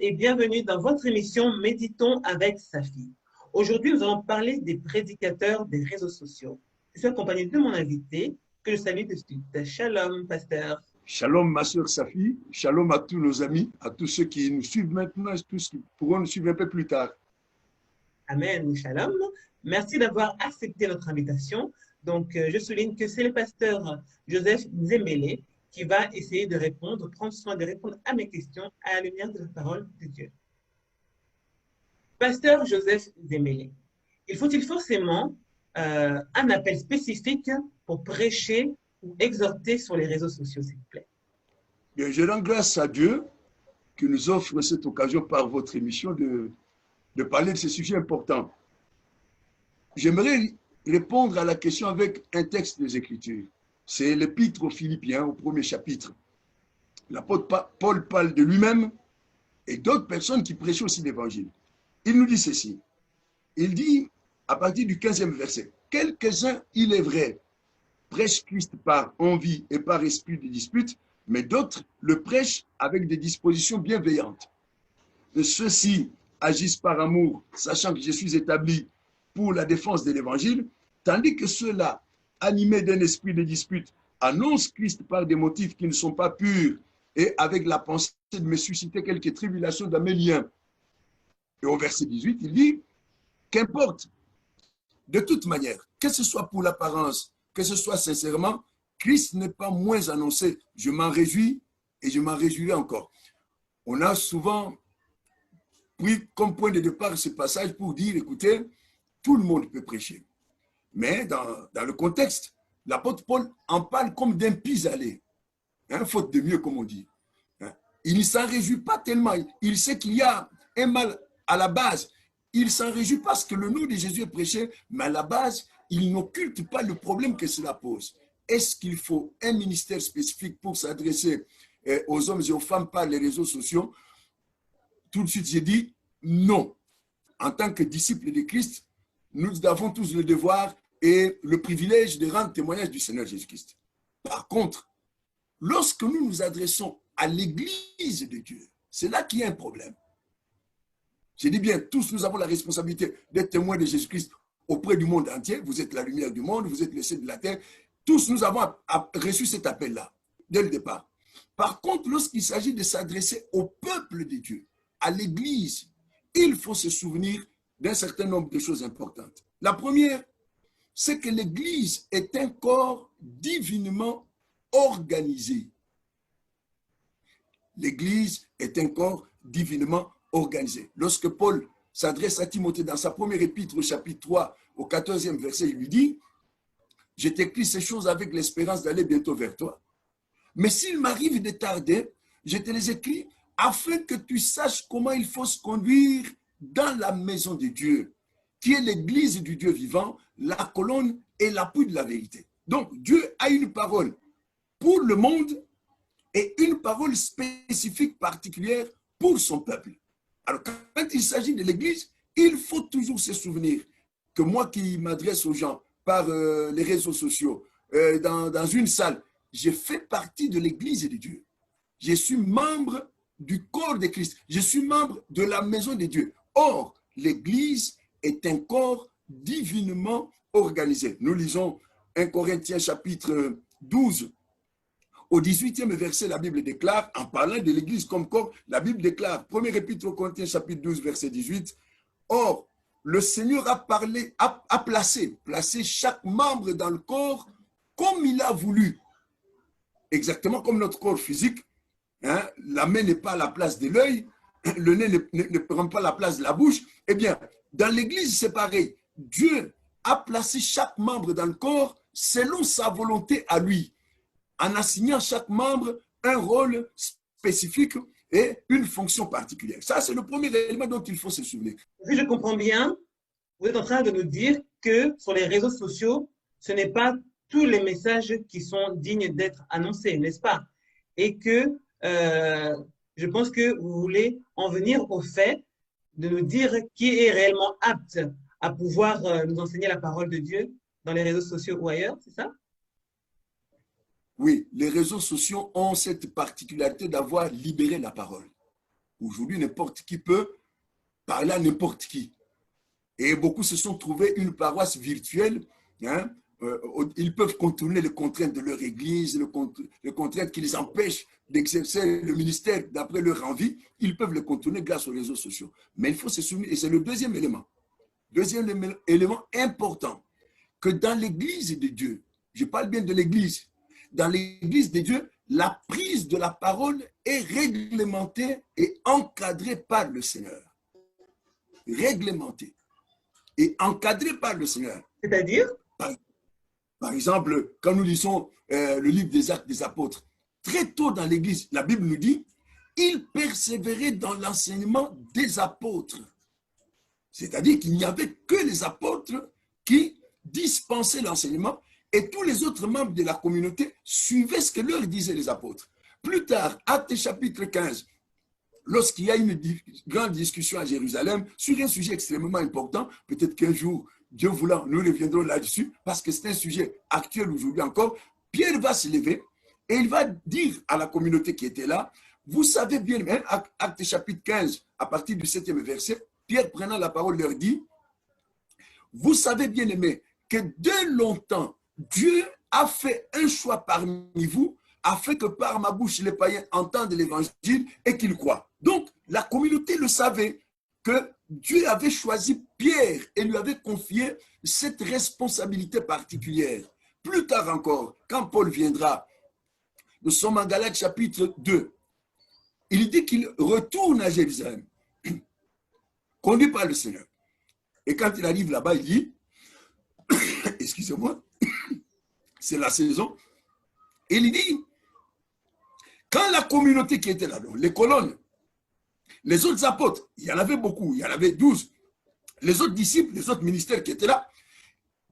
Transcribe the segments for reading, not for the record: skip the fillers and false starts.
Et bienvenue dans votre émission Méditons avec Safi. Aujourd'hui, nous allons parler des prédicateurs des réseaux sociaux. Je suis accompagné de mon invité, que je salue de suite. Shalom, pasteur. Shalom, ma sœur Safi. Shalom à tous nos amis, à tous ceux qui nous suivent maintenant et tous qui pourront nous suivre un peu plus tard. Amen, shalom. Merci d'avoir accepté notre invitation. Donc, je souligne que c'est le pasteur Joseph Nzemele qui va essayer de répondre, prendre soin de répondre à mes questions à la lumière de la parole de Dieu. Pasteur Joseph Nzemele, il faut-il forcément un appel spécifique pour prêcher ou exhorter sur les réseaux sociaux, s'il vous plaît? Bien, je rends grâce à Dieu qui nous offre cette occasion par votre émission de parler de ces sujets importants. J'aimerais répondre à la question avec un texte des Écritures. C'est l'Épître aux Philippiens, au premier chapitre. L'apôtre Paul parle de lui-même et d'autres personnes qui prêchent aussi l'Évangile. Il nous dit ceci. Il dit, à partir du 15e verset, « Quelques-uns, il est vrai, prêchent Christ par envie et par esprit de dispute, mais d'autres le prêchent avec des dispositions bienveillantes. Ceux-ci agissent par amour, sachant que je suis établi pour la défense de l'Évangile, tandis que ceux-là, animés d'un esprit de dispute, annoncent Christ par des motifs qui ne sont pas purs et avec la pensée de me susciter quelques tribulations dans mes liens. » Et au verset 18, il dit, « Qu'importe, de toute manière, que ce soit pour l'apparence, que ce soit sincèrement, Christ n'est pas moins annoncé. Je m'en réjouis et je m'en réjouirai encore. » On a souvent pris comme point de départ ce passage pour dire, écoutez, tout le monde peut prêcher. Mais dans le contexte, l'apôtre Paul en parle comme d'un pis-aller, faute de mieux, comme on dit. Il ne s'en réjouit pas tellement. Il sait qu'il y a un mal à la base. Il ne s'en réjouit parce que le nom de Jésus est prêché, mais à la base, il n'occulte pas le problème que cela pose. Est-ce qu'il faut un ministère spécifique pour s'adresser aux hommes et aux femmes par les réseaux sociaux? Tout de suite, j'ai dit non. En tant que disciples de Christ, nous avons tous le devoir et le privilège de rendre témoignage du Seigneur Jésus-Christ. Par contre, lorsque nous nous adressons à l'Église de Dieu, c'est là qu'il y a un problème. J'ai dit bien, tous nous avons la responsabilité d'être témoins de Jésus-Christ auprès du monde entier. Vous êtes la lumière du monde, vous êtes le ciel de la terre. Tous nous avons reçu cet appel-là, dès le départ. Par contre, lorsqu'il s'agit de s'adresser au peuple de Dieu, à l'Église, il faut se souvenir d'un certain nombre de choses importantes. La première, c'est que l'Église est un corps divinement organisé. L'Église est un corps divinement organisé. Lorsque Paul s'adresse à Timothée dans sa première épître au chapitre 3, au 14e verset, il lui dit « Je t'écris ces choses avec l'espérance d'aller bientôt vers toi. Mais s'il m'arrive de tarder, je te les écris afin que tu saches comment il faut se conduire dans la maison de Dieu, qui est l'église du Dieu vivant, la colonne et l'appui de la vérité. » Donc, Dieu a une parole pour le monde et une parole spécifique, particulière pour son peuple. Alors, quand il s'agit de l'église, il faut toujours se souvenir que moi qui m'adresse aux gens par les réseaux sociaux, dans une salle, je fais partie de l'église de Dieu. Je suis membre du corps de Christ. Je suis membre de la maison de Dieu. Or, l'église est un corps divinement organisé. Nous lisons 1 Corinthiens chapitre 12. Au 18e verset, la Bible déclare, en parlant de l'église comme corps, la Bible déclare, 1er épître aux Corinthiens chapitre 12 verset 18, « Or, le Seigneur a placé chaque membre dans le corps comme il a voulu. » Exactement comme notre corps physique, la main n'est pas à la place de l'œil, le nez ne prend pas la place de la bouche. Eh bien, dans l'église, c'est pareil. Dieu a placé chaque membre dans le corps selon sa volonté à lui, en assignant chaque membre un rôle spécifique et une fonction particulière. Ça, c'est le premier élément dont il faut se souvenir. Si je comprends bien, vous êtes en train de nous dire que sur les réseaux sociaux, ce n'est pas tous les messages qui sont dignes d'être annoncés, n'est-ce pas? Et que je pense que vous voulez en venir au fait de nous dire qui est réellement apte à pouvoir nous enseigner la parole de Dieu dans les réseaux sociaux ou ailleurs, c'est ça? Oui, les réseaux sociaux ont cette particularité d'avoir libéré la parole. Aujourd'hui, n'importe qui peut parler à n'importe qui. Et beaucoup se sont trouvés une paroisse virtuelle. Hein, ils peuvent contourner les contraintes de leur église, les contraintes qui les empêchent d'exercer le ministère d'après leur envie. Ils peuvent le contourner grâce aux réseaux sociaux. Mais il faut se souvenir, et c'est le deuxième élément. Deuxième élément important, que dans l'église de Dieu, je parle bien de l'église, dans l'église de Dieu, la prise de la parole est réglementée et encadrée par le Seigneur. Réglementée et encadrée par le Seigneur. C'est-à-dire? Par exemple, quand nous lisons le livre des Actes des Apôtres, très tôt dans l'église, la Bible nous dit, ils persévéraient dans l'enseignement des apôtres. C'est-à-dire qu'il n'y avait que les apôtres qui dispensaient l'enseignement et tous les autres membres de la communauté suivaient ce que leur disaient les apôtres. Plus tard, Actes chapitre 15, lorsqu'il y a une grande discussion à Jérusalem sur un sujet extrêmement important, peut-être qu'un jour, Dieu voulant, nous reviendrons là-dessus, parce que c'est un sujet actuel aujourd'hui encore, Pierre va se lever et il va dire à la communauté qui était là, vous savez bien, hein, Actes chapitre 15, à partir du 7e verset, Pierre prenant la parole leur dit, vous savez bien aimé, que de longtemps, Dieu a fait un choix parmi vous, afin que par ma bouche les païens entendent l'évangile et qu'ils croient. Donc, la communauté le savait, que Dieu avait choisi Pierre et lui avait confié cette responsabilité particulière. Plus tard encore, quand Paul viendra, nous sommes en Galates chapitre 2, il dit qu'il retourne à Jérusalem, conduit par le Seigneur. Et quand il arrive là-bas, il dit, excusez-moi, c'est la saison, et il dit, quand la communauté qui était là, les colonnes, les autres apôtres, il y en avait beaucoup, il y en avait 12, les autres disciples, les autres ministères qui étaient là,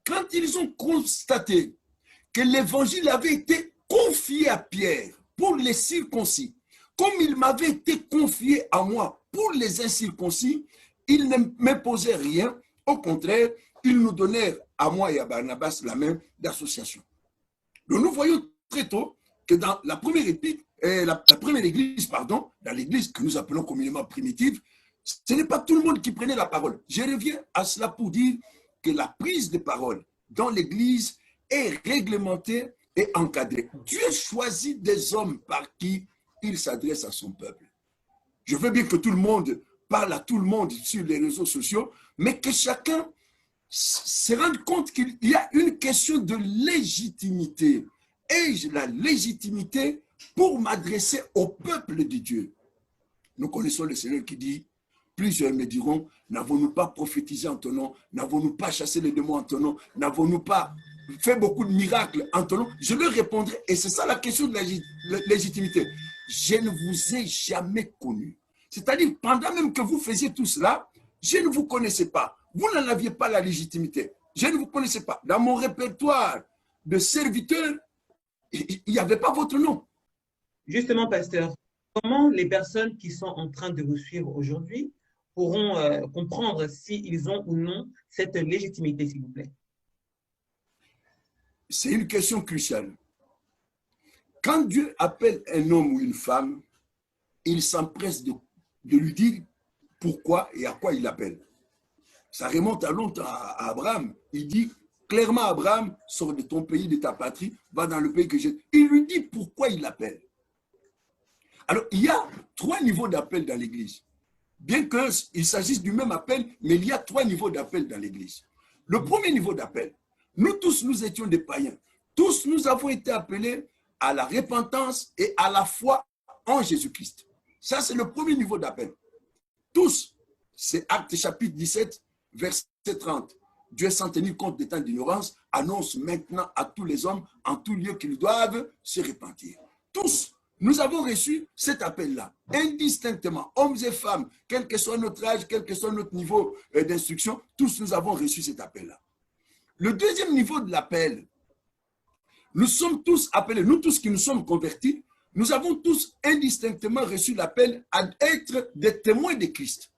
quand ils ont constaté que l'évangile avait été confié à Pierre pour les circoncis, comme il m'avait été confié à moi pour les incirconcis, ils ne m'imposaient rien, au contraire, ils nous donnèrent à moi et à Barnabas la main d'association. Donc nous voyons très tôt que dans la première église, dans l'église que nous appelons communément primitive, ce n'est pas tout le monde qui prenait la parole. Je reviens à cela pour dire que la prise de parole dans l'église est réglementée et encadrée. Dieu choisit des hommes par qui il s'adresse à son peuple. Je veux bien que tout le monde parle à tout le monde sur les réseaux sociaux, mais que chacun se rende compte qu'il y a une question de légitimité. Ai-je la légitimité pour m'adresser au peuple de Dieu? Nous connaissons le Seigneur qui dit, plusieurs me diront, n'avons-nous pas prophétisé en ton nom? N'avons-nous pas chassé les démons en ton nom? N'avons-nous pas fait beaucoup de miracles en ton nom? Je leur répondrai, et c'est ça la question de la légitimité. Je ne vous ai jamais connu. C'est-à-dire, pendant même que vous faisiez tout cela, je ne vous connaissais pas. Vous n'en aviez pas la légitimité. Je ne vous connaissais pas. Dans mon répertoire de serviteurs, il n'y avait pas votre nom. Justement, pasteur, comment les personnes qui sont en train de vous suivre aujourd'hui pourront comprendre s'ils ont ou non cette légitimité, s'il vous plaît? C'est une question cruciale. Quand Dieu appelle un homme ou une femme, il s'empresse de lui dire pourquoi et à quoi il l'appelle. Ça remonte à longtemps à Abraham. Il dit clairement à Abraham, sors de ton pays, de ta patrie, va dans le pays que j'ai. Il lui dit pourquoi il l'appelle. Alors, il y a 3 niveaux d'appel dans l'Église. Bien qu'il s'agisse du même appel, mais il y a 3 niveaux d'appel dans l'Église. Le premier niveau d'appel, nous tous, nous étions des païens. Tous, nous avons été appelés à la repentance et à la foi en Jésus-Christ. Ça, c'est le premier niveau d'appel. Tous, c'est Actes chapitre 17, verset 30. Dieu, sans tenir compte des temps d'ignorance, annonce maintenant à tous les hommes en tout lieu qu'ils doivent se repentir. Tous, nous avons reçu cet appel-là, indistinctement, hommes et femmes, quel que soit notre âge, quel que soit notre niveau d'instruction, tous nous avons reçu cet appel-là. Le deuxième niveau de l'appel, nous sommes tous appelés, nous tous qui nous sommes convertis, nous avons tous indistinctement reçu l'appel à être des témoins de Christ.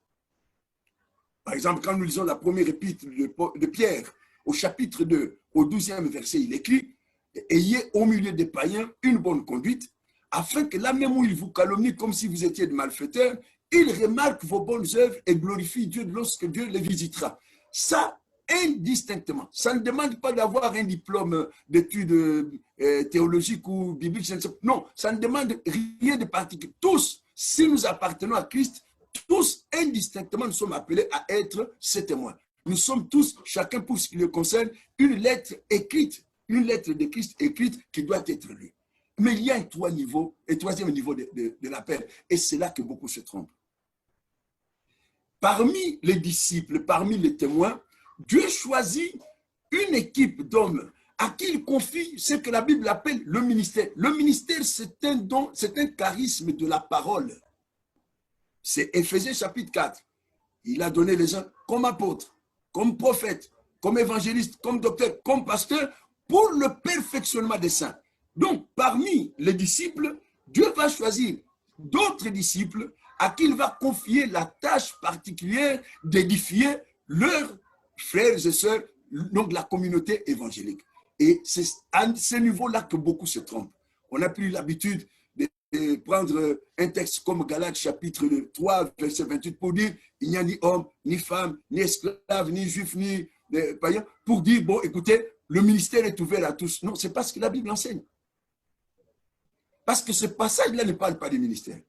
Par exemple, quand nous lisons la première épître de Pierre, au chapitre 2, au 12e verset, il écrit « Ayez au milieu des païens une bonne conduite, afin que là même où ils vous calomnient comme si vous étiez de malfaiteurs, Ils remarquent vos bonnes œuvres et glorifient Dieu lorsque Dieu les visitera. Ça, indistinctement. Ça ne demande pas d'avoir un diplôme d'études théologiques ou bibliques. Non, ça ne demande rien de particulier. Tous, si nous appartenons à Christ, tous, indistinctement, nous sommes appelés à être ses témoins. Nous sommes tous, chacun pour ce qui le concerne, une lettre écrite, une lettre de Christ écrite qui doit être lue. Mais il y a un troisième niveau de l'appel, et c'est là que beaucoup se trompent. Parmi les disciples, parmi les témoins, Dieu choisit une équipe d'hommes à qui il confie ce que la Bible appelle le ministère. Le ministère, c'est un don, c'est un charisme de la parole. C'est Éphésiens chapitre 4. Il a donné les uns comme apôtres, comme prophètes, comme évangélistes, comme docteurs, comme pasteurs, pour le perfectionnement des saints. Donc, parmi les disciples, Dieu va choisir d'autres disciples à qui il va confier la tâche particulière d'édifier leurs frères et sœurs, donc la communauté évangélique. Et c'est à ce niveau-là que beaucoup se trompent. On a pris l'habitude de prendre un texte comme Galates chapitre 3, verset 28 pour dire il n'y a ni homme, ni femme, ni esclave, ni juif, ni païen, pour dire, bon, écoutez, le ministère est ouvert à tous. Non, c'est pas ce que la Bible enseigne. Parce que ce passage-là ne parle pas du ministère.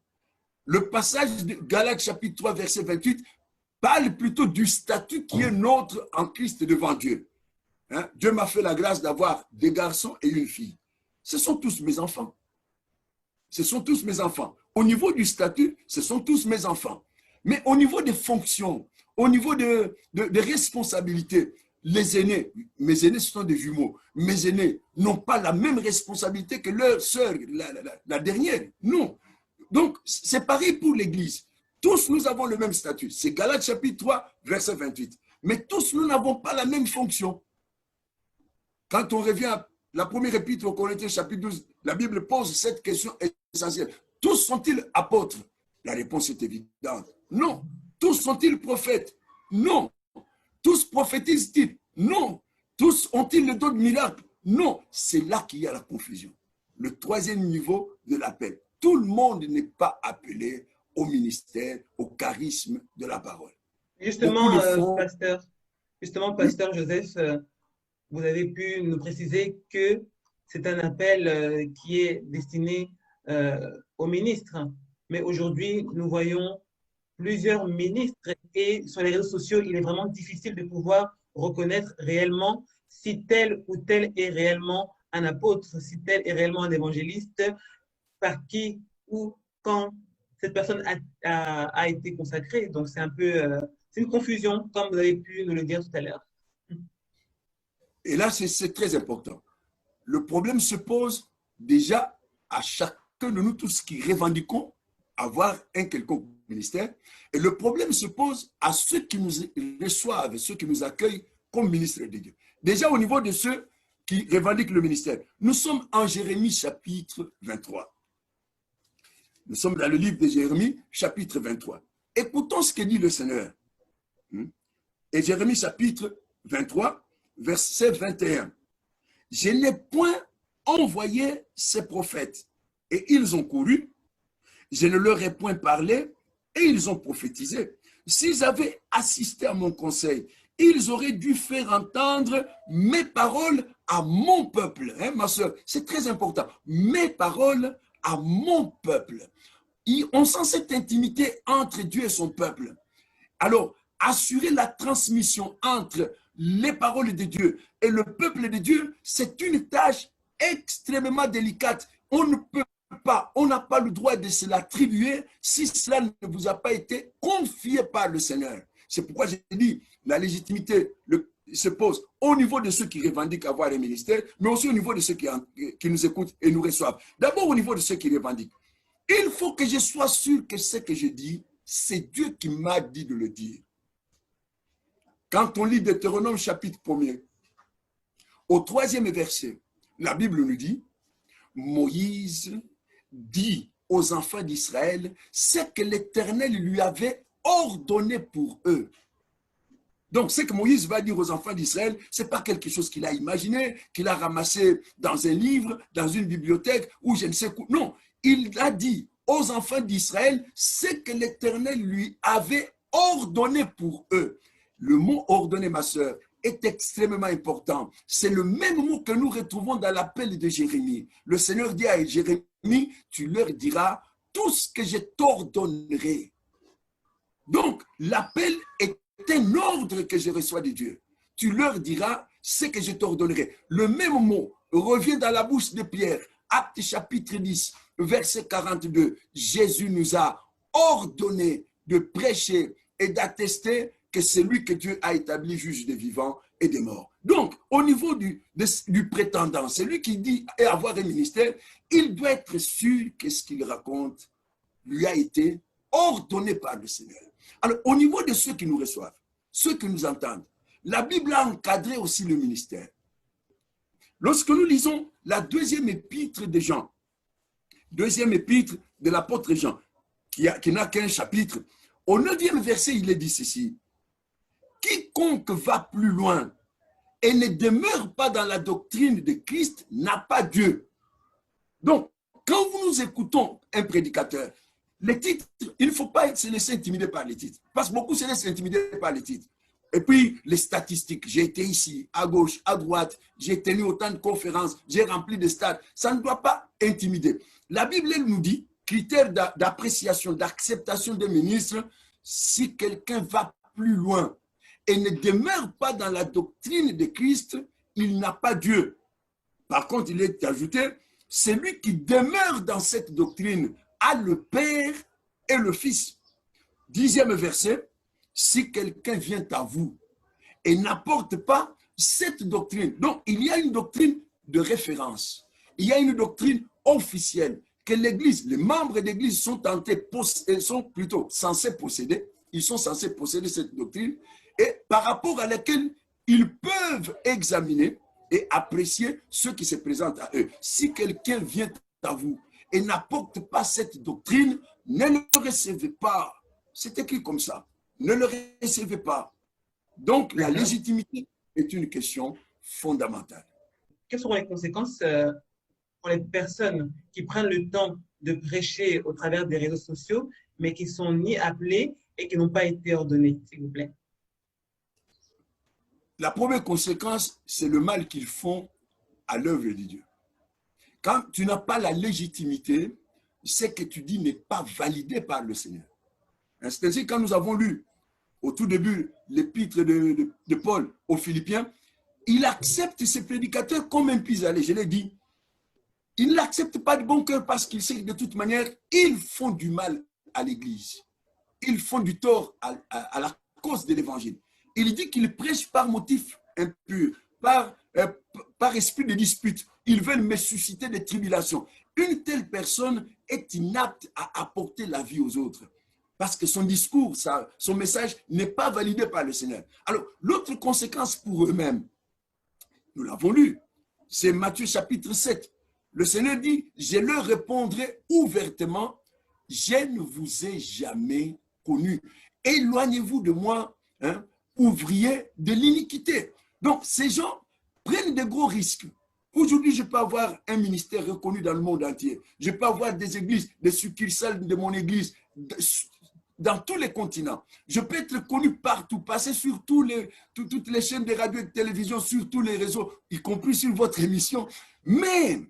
Le passage de Galates chapitre 3, verset 28 parle plutôt du statut qui est nôtre en Christ devant Dieu. Hein? Dieu m'a fait la grâce d'avoir des garçons et une fille. Ce sont tous mes enfants. Ce sont tous mes enfants. Au niveau du statut, ce sont tous mes enfants. Mais au niveau des fonctions, au niveau de responsabilités, les aînés, mes aînés ce sont des jumeaux, mes aînés n'ont pas la même responsabilité que leur sœur, la dernière. Non. Donc, c'est pareil pour l'Église. Tous nous avons le même statut. C'est Galates chapitre 3, verset 28. Mais tous nous n'avons pas la même fonction. Quand on revient à la première épître aux Corinthiens chapitre 12, la Bible pose cette question essentielle. Tous sont-ils apôtres? La réponse est évidente. Non. Tous sont-ils prophètes? Non. Tous prophétisent-ils? Non. Tous ont-ils le don de miracle? Non. C'est là qu'il y a la confusion. Le troisième niveau de l'appel. Tout le monde n'est pas appelé au ministère, au charisme de la parole. Justement, pasteur Joseph, vous avez pu nous préciser que c'est un appel qui est destiné aux ministres. Mais aujourd'hui, nous voyons plusieurs ministres et sur les réseaux sociaux, il est vraiment difficile de pouvoir reconnaître réellement si tel ou tel est réellement un apôtre, si tel est réellement un évangéliste, par qui ou quand cette personne a été consacrée. Donc, c'est un peu, c'est une confusion, comme vous avez pu nous le dire tout à l'heure. Et là, c'est très important. Le problème se pose déjà à chacun de nous tous qui revendiquons avoir un quelconque ministère. Et le problème se pose à ceux qui nous reçoivent, ceux qui nous accueillent comme ministres de Dieu. Déjà au niveau de ceux qui revendiquent le ministère. Nous sommes en Jérémie chapitre 23. Nous sommes dans le livre de Jérémie chapitre 23. Écoutons ce que dit le Seigneur. Et Jérémie chapitre 23, verset 21. Je n'ai point envoyé ces prophètes et ils ont couru. Je ne leur ai point parlé et ils ont prophétisé. S'ils avaient assisté à mon conseil, ils auraient dû faire entendre mes paroles à mon peuple. Hein, ma soeur, c'est très important. Mes paroles à mon peuple. On sent cette intimité entre Dieu et son peuple. Alors, assurer la transmission entre les paroles de Dieu et le peuple de Dieu, c'est une tâche extrêmement délicate. On ne peut pas, on n'a pas le droit de se l'attribuer si cela ne vous a pas été confié par le Seigneur. C'est pourquoi j'ai dit, la légitimité se pose au niveau de ceux qui revendiquent avoir un ministère, mais aussi au niveau de ceux qui nous écoutent et nous reçoivent. D'abord au niveau de ceux qui revendiquent. Il faut que je sois sûr que ce que je dis, c'est Dieu qui m'a dit de le dire. Quand on lit Deutéronome chapitre 1er, au 3e verset, la Bible nous dit, Moïse dit aux enfants d'Israël ce que l'Éternel lui avait ordonné pour eux. Donc, ce que Moïse va dire aux enfants d'Israël, ce n'est pas quelque chose qu'il a imaginé, qu'il a ramassé dans un livre, dans une bibliothèque, ou je ne sais quoi. Non, il a dit aux enfants d'Israël ce que l'Éternel lui avait ordonné pour eux. Le mot ordonné, ma sœur, est extrêmement important. C'est le même mot que nous retrouvons dans l'appel de Jérémie. Le Seigneur dit à Jérémie, tu leur diras tout ce que je t'ordonnerai. Donc, l'appel est un ordre que je reçois de Dieu. Tu leur diras ce que je t'ordonnerai. Le même mot revient dans la bouche de Pierre. Acte chapitre 10, verset 42. Jésus nous a ordonné de prêcher et d'attester que c'est lui que Dieu a établi juge des vivants et des morts. Donc, au niveau du prétendant, celui qui dit avoir un ministère, il doit être sûr que ce qu'il raconte lui a été ordonné par le Seigneur. Alors, au niveau de ceux qui nous reçoivent, ceux qui nous entendent, la Bible a encadré aussi le ministère. Lorsque nous lisons la deuxième épître de Jean, deuxième épître de l'apôtre Jean, qui n'a qu'un chapitre, au 9e verset, il est dit ceci. Quiconque va plus loin et ne demeure pas dans la doctrine de Christ n'a pas Dieu. Donc, quand nous écoutons un prédicateur, les titres, il ne faut pas se laisser intimider par les titres. Parce que beaucoup se laissent intimider par les titres. Et puis, les statistiques. J'ai été ici, à gauche, à droite, j'ai tenu autant de conférences, j'ai rempli des stades. Ça ne doit pas intimider. La Bible, elle nous dit, critère d'appréciation, d'acceptation des ministres, si quelqu'un va plus loin et ne demeure pas dans la doctrine de Christ, il n'a pas Dieu. Par contre, il est ajouté, celui qui demeure dans cette doctrine a le Père et le Fils. 10e verset, si quelqu'un vient à vous et n'apporte pas cette doctrine, donc il y a une doctrine de référence, il y a une doctrine officielle que l'Église, les membres d'l'Église sont plutôt censés posséder, ils sont censés posséder cette doctrine et par rapport à laquelle ils peuvent examiner et apprécier ce qui se présente à eux. Si quelqu'un vient à vous et n'apporte pas cette doctrine, ne le recevez pas. C'est écrit comme ça. Ne le recevez pas. Donc, la légitimité est une question fondamentale. Quelles seront les conséquences pour les personnes qui prennent le temps de prêcher au travers des réseaux sociaux, mais qui ne sont ni appelées et qui n'ont pas été ordonnées, s'il vous plaît? La première conséquence, c'est le mal qu'ils font à l'œuvre de Dieu. Quand tu n'as pas la légitimité, ce que tu dis n'est pas validé par le Seigneur. C'est ainsi quand nous avons lu au tout début l'épître de Paul aux Philippiens, il accepte ces prédicateurs comme un pis-aller, je l'ai dit. Il ne l'accepte pas de bon cœur parce qu'il sait que de toute manière, ils font du mal à l'Église. Ils font du tort à la cause de l'Évangile. Il dit qu'ils prêchent par motif impur, par esprit de dispute. Ils veulent me susciter des tribulations. Une telle personne est inapte à apporter la vie aux autres. Parce que son discours, son message n'est pas validé par le Seigneur. Alors, l'autre conséquence pour eux-mêmes, nous l'avons lu, c'est Matthieu chapitre 7. Le Seigneur dit, je leur répondrai ouvertement, je ne vous ai jamais connu. Éloignez-vous de moi, ouvriers de l'iniquité. Donc, ces gens prennent de gros risques. Aujourd'hui, je peux avoir un ministère reconnu dans le monde entier. Je peux avoir des églises, des succursales de mon église dans tous les continents. Je peux être connu partout, passer sur toutes les chaînes de radio et de télévision, sur tous les réseaux, y compris sur votre émission. Mais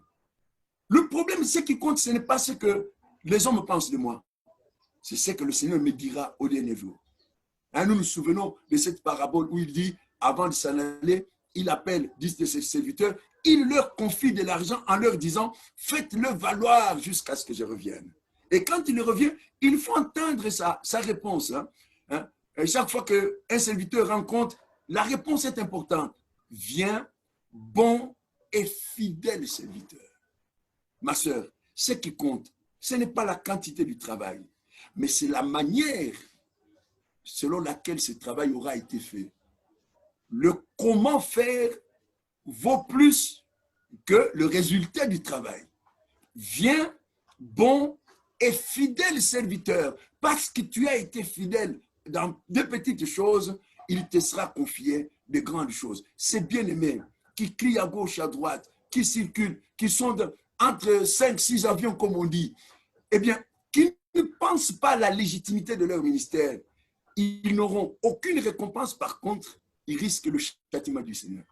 le problème, ce qui compte, ce n'est pas ce que les hommes pensent de moi. C'est ce que le Seigneur me dira au dernier jour. Nous nous souvenons de cette parabole où il dit, avant de s'en aller, il appelle 10 de ses serviteurs, il leur confie de l'argent en leur disant, faites-le valoir jusqu'à ce que je revienne. Et quand il revient, il faut entendre sa réponse. Et chaque fois qu'un serviteur rencontre, la réponse est importante. Viens, bon et fidèle serviteur. Ma sœur, ce qui compte, ce n'est pas la quantité du travail, mais c'est la manière selon laquelle ce travail aura été fait. Le comment faire vaut plus que le résultat du travail. Viens, bon et fidèle serviteur, parce que tu as été fidèle dans de petites choses, il te sera confié de grandes choses. Ces bien-aimés qui crient à gauche, à droite, qui circulent, qui sont entre 5-6 avions, comme on dit, eh bien, ne pensent pas à la légitimité de leur ministère, ils n'auront aucune récompense. Par contre, ils risquent le châtiment du Seigneur.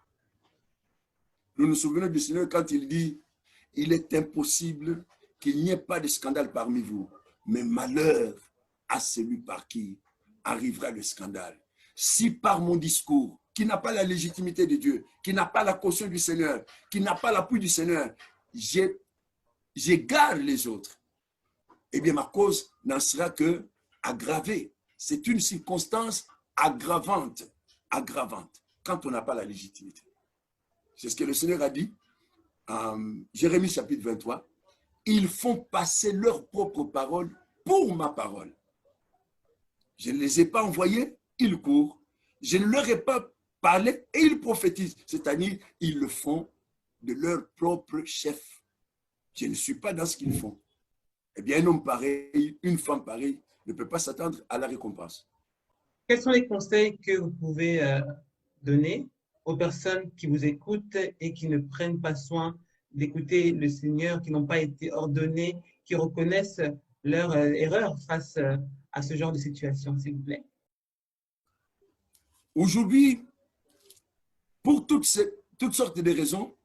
Nous nous souvenons du Seigneur quand il dit « Il est impossible qu'il n'y ait pas de scandale parmi vous, mais malheur à celui par qui arrivera le scandale. Si par mon discours, qui n'a pas la légitimité de Dieu, qui n'a pas la caution du Seigneur, qui n'a pas l'appui du Seigneur, j'égare les autres, eh bien ma cause n'en sera que aggravée. C'est une circonstance aggravante, quand on n'a pas la légitimité. C'est ce que le Seigneur a dit en Jérémie chapitre 23. Ils font passer leurs propres paroles pour ma parole. Je ne les ai pas envoyés, ils courent. Je ne leur ai pas parlé et ils prophétisent. C'est-à-dire, ils le font de leur propre chef. Je ne suis pas dans ce qu'ils font. Eh bien, un homme pareil, une femme pareille, ne peut pas s'attendre à la récompense. Quels sont les conseils que vous pouvez donner aux personnes qui vous écoutent et qui ne prennent pas soin d'écouter le Seigneur, qui n'ont pas été ordonnés, qui reconnaissent leur erreur face à ce genre de situation, s'il vous plaît? Aujourd'hui, pour toutes sortes de raisons,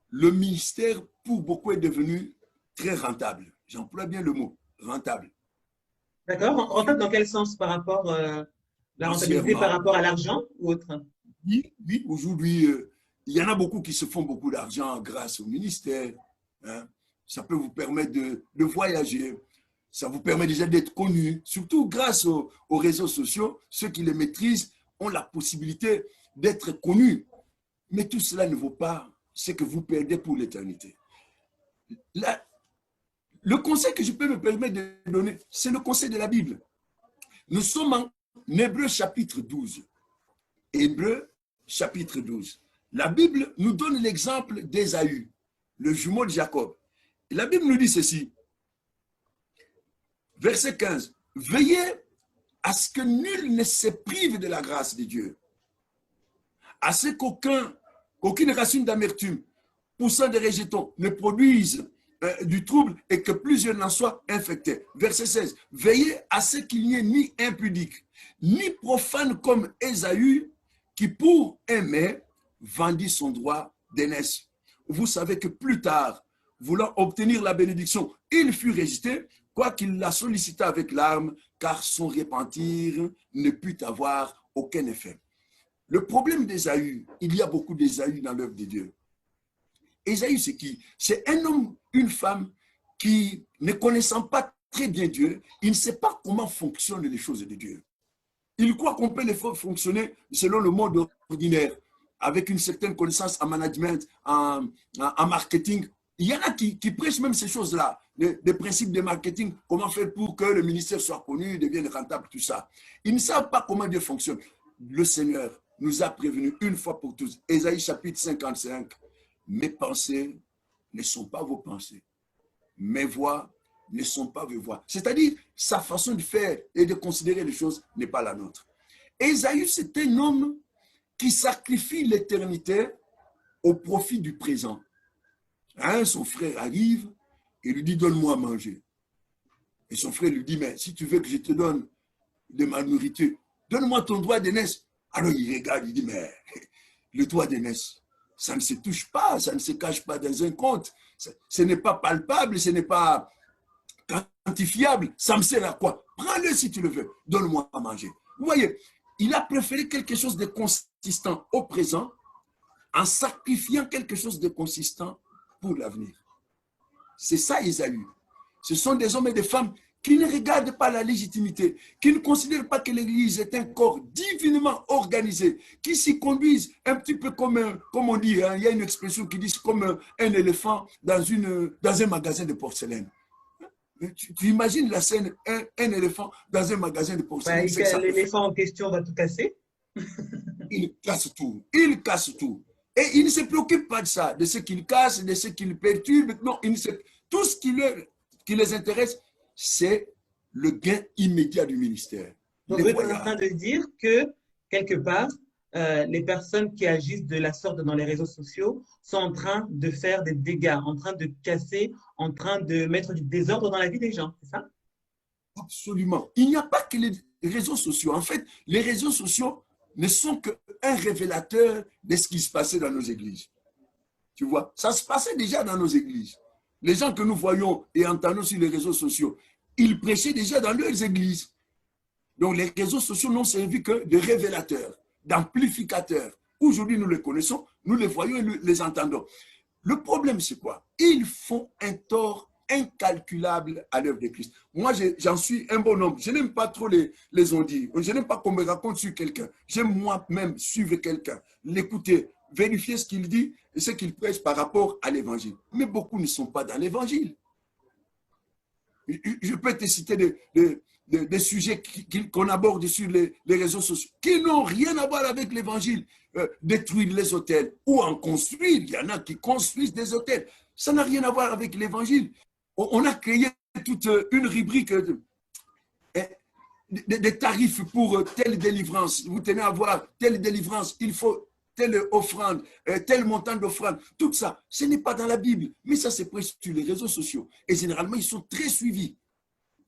le ministère, pour beaucoup, est devenu très rentable. J'emploie bien le mot, rentable. D'accord. Rentable dans quel sens par rapport la rentabilité par rapport à l'argent ou autre? Oui, aujourd'hui, il y en a beaucoup qui se font beaucoup d'argent grâce au ministère. Hein. Ça peut vous permettre de voyager. Ça vous permet déjà d'être connu. Surtout grâce aux réseaux sociaux, ceux qui les maîtrisent ont la possibilité d'être connus. Mais tout cela ne vaut pas ce que vous perdez pour l'éternité. Le conseil que je peux me permettre de donner, c'est le conseil de la Bible. Nous sommes en Hébreux chapitre 12. Hébreux chapitre 12. La Bible nous donne l'exemple d'Ésaü, le jumeau de Jacob. Et la Bible nous dit ceci. Verset 15. Veillez à ce que nul ne se prive de la grâce de Dieu, à ce qu'aucune racine d'amertume poussant des rejetons ne produise du trouble et que plusieurs n'en soient infectés. Verset 16. Veillez à ce qu'il n'y ait ni impudique, ni profane comme Ésaü, qui pour aimer vendit son droit d'aînesse. Vous savez que plus tard, voulant obtenir la bénédiction, il fut rejeté, quoiqu'il la sollicita avec larmes, car son repentir ne put avoir aucun effet. Le problème d'Ésaü, il y a beaucoup d'Ésaü dans l'œuvre de Dieu. Ésaü, c'est qui? C'est un homme, une femme qui, ne connaissant pas très bien Dieu, il ne sait pas comment fonctionnent les choses de Dieu. Il croit qu'on peut les faire fonctionner selon le mode ordinaire, avec une certaine connaissance en management, en marketing. Il y en a qui prêchent même ces choses-là, des principes de marketing, comment faire pour que le ministère soit connu, devienne rentable, tout ça. Ils ne savent pas comment Dieu fonctionne. Le Seigneur nous a prévenus une fois pour tous. Ésaïe chapitre 55. Mes pensées ne sont pas vos pensées. Mes voix ne sont pas vos voix. C'est-à-dire, sa façon de faire et de considérer les choses n'est pas la nôtre. Ésaü, c'est un homme qui sacrifie l'éternité au profit du présent. Hein, son frère arrive et lui dit, donne-moi à manger. Et son frère lui dit, mais si tu veux que je te donne de ma nourriture, donne-moi ton droit d'aînesse. Alors il regarde, il dit, mais le droit d'aînesse, ça ne se touche pas, ça ne se cache pas dans un compte. Ce n'est pas palpable, ce n'est pas quantifiable. Ça me sert à quoi? Prends-le si tu le veux, donne-moi à manger. Vous voyez, il a préféré quelque chose de consistant au présent en sacrifiant quelque chose de consistant pour l'avenir. C'est ça, Ésaü. Ce sont des hommes et des femmes qui ne regardent pas la légitimité, qui ne considèrent pas que l'Église est un corps divinement organisé, qui s'y conduisent un petit peu comme on dit, hein, il y a une expression qui dit comme un éléphant dans un magasin de porcelaine. Tu imagines la scène, un éléphant dans un magasin de porcelaine. L'éléphant en question va tout casser. Il casse tout, il casse tout. Et il ne se préoccupe pas de ça, de ce qu'il casse, de ce qu'il perturbe. Non, tout ce qui les intéresse, c'est le gain immédiat du ministère. Donc, vous êtes en train de dire que, quelque part, les personnes qui agissent de la sorte dans les réseaux sociaux sont en train de faire des dégâts, en train de casser, en train de mettre du désordre dans la vie des gens, c'est ça? Absolument. Il n'y a pas que les réseaux sociaux. En fait, les réseaux sociaux ne sont qu'un révélateur de ce qui se passait dans nos églises. Tu vois, ça se passait déjà dans nos églises. Les gens que nous voyons et entendons sur les réseaux sociaux, ils prêchaient déjà dans leurs églises. Donc, les réseaux sociaux n'ont servi que de révélateurs, d'amplificateurs. Aujourd'hui, nous les connaissons, nous les voyons et nous les entendons. Le problème, c'est quoi? Ils font un tort incalculable à l'œuvre de Christ. Moi, j'en suis un bon homme. Je n'aime pas trop les on-dit. Je n'aime pas qu'on me raconte sur quelqu'un. J'aime moi-même suivre quelqu'un, l'écouter, vérifier ce qu'il dit et ce qu'il prêche par rapport à l'évangile. Mais beaucoup ne sont pas dans l'évangile. Je peux te citer des sujets qu'on aborde sur les réseaux sociaux qui n'ont rien à voir avec l'évangile. Détruire les hôtels ou en construire. Il y en a qui construisent des hôtels. Ça n'a rien à voir avec l'évangile. On a créé toute une rubrique des tarifs pour telle délivrance. Vous tenez à voir telle délivrance, il faut telle offrande, tel montant d'offrande. Tout ça, ce n'est pas dans la Bible, mais ça c'est prêché sur les réseaux sociaux. Et généralement, ils sont très suivis,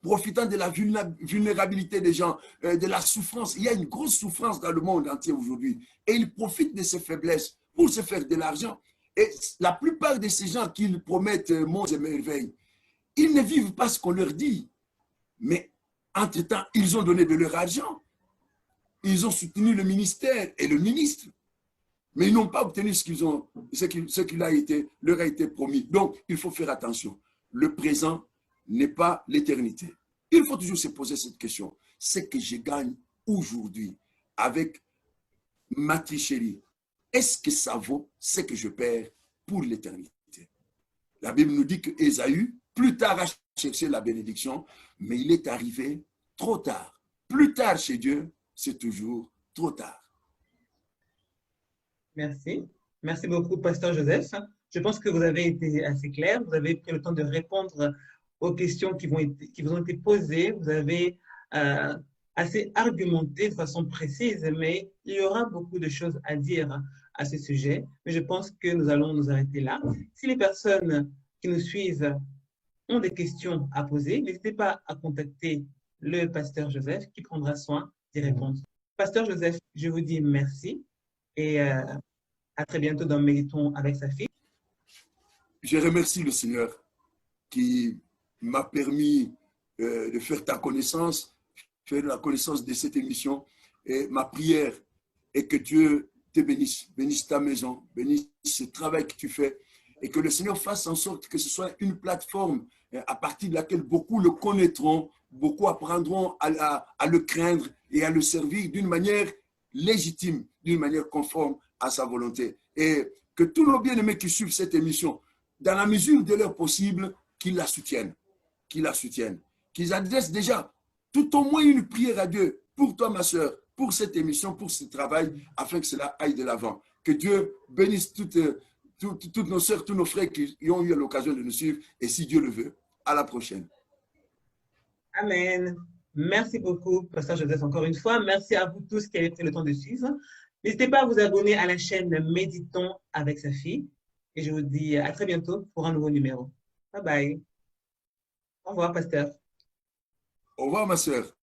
profitant de la vulnérabilité des gens, de la souffrance. Il y a une grosse souffrance dans le monde entier aujourd'hui. Et ils profitent de ces faiblesses pour se faire de l'argent. Et la plupart de ces gens qui promettent monts et merveilles, ils ne vivent pas ce qu'on leur dit. Mais entre-temps, ils ont donné de leur argent. Ils ont soutenu le ministère et le ministre. Mais ils n'ont pas obtenu ce qui leur a été promis. Donc, il faut faire attention. Le présent n'est pas l'éternité. Il faut toujours se poser cette question. Ce que je gagne aujourd'hui avec ma tricherie, est-ce que ça vaut ce que je perds pour l'éternité? La Bible nous dit que Ésaü, plus tard, a cherché la bénédiction, mais il est arrivé trop tard. Plus tard chez Dieu, c'est toujours trop tard. Merci. Merci beaucoup, Pasteur Joseph. Je pense que vous avez été assez clair. Vous avez pris le temps de répondre aux questions qui vous ont été posées. Vous avez assez argumenté de façon précise, mais il y aura beaucoup de choses à dire à ce sujet. Mais je pense que nous allons nous arrêter là. Si les personnes qui nous suivent ont des questions à poser, n'hésitez pas à contacter le pasteur Joseph qui prendra soin d'y répondre. Pasteur Joseph, je vous dis merci et à très bientôt dans Méditon avec sa fille. Je remercie le Seigneur qui m'a permis de faire ta connaissance, faire la connaissance de cette émission. Et ma prière est que Dieu te bénisse, bénisse ta maison, bénisse ce travail que tu fais et que le Seigneur fasse en sorte que ce soit une plateforme à partir de laquelle beaucoup le connaîtront, beaucoup apprendront à le craindre et à le servir d'une manière légitime, d'une manière conforme à sa volonté. Et que tous nos bien-aimés qui suivent cette émission, dans la mesure de leur possible, qu'ils la soutiennent, qu'ils adressent déjà tout au moins une prière à Dieu pour toi, ma soeur, pour cette émission, pour ce travail, afin que cela aille de l'avant. Que Dieu bénisse toutes nos soeurs, tous nos frères qui ont eu l'occasion de nous suivre, et si Dieu le veut, à la prochaine. Amen. Merci beaucoup, Pasteur Joseph, encore une fois. Merci à vous tous qui avez pris le temps de suivre. N'hésitez pas à vous abonner à la chaîne Méditons avec sa fille. Et je vous dis à très bientôt pour un nouveau numéro. Bye bye. Au revoir, Pasteur. Au revoir, ma soeur.